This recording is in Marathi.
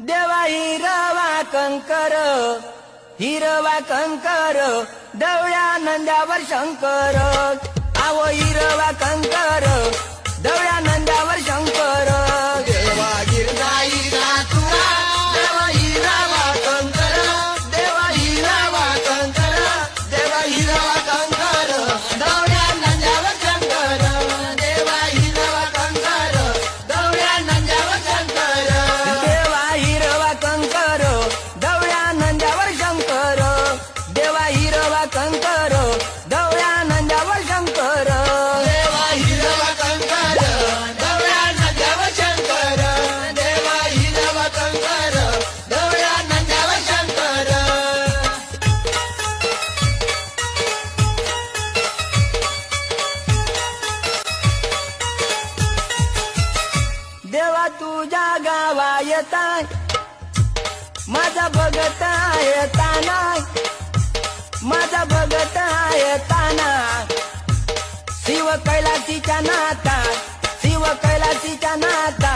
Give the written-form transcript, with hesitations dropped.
देवा हिरवा कंकर, हिरवा कंकर, दवळ्या नंद्यावर शंकर. आवो हिरवा कंकर, दवळ्या नंद्यावर शंकर. देवा गिरनाईचा तुरा, देवा हिरवा कंकर, देवा हिरवा कंकर, देवा हिरवा कंकर, दवळ्या नंद्यावर शंकर. देवा हिरवा कंकर, दवळ्या नंद्यावर शंकर. देवा हिरवा कंकर, दवळ्या नंद्यावर शंकर. देवा हिरवा कंकर, दवळ्या नंद्यावर शंकर. देवा हिरवा कंकर, दवळ्या नंद्यावर शंकर. देवा हिरवा कंकर, दवळ्या नंद्यावर शंकर. देवा तुझ्या गावा येताय, माझा भगत येताना, माझा भगत येताना. शिव कैलासीच्या नाता, शिव कैलासीच्या नाता.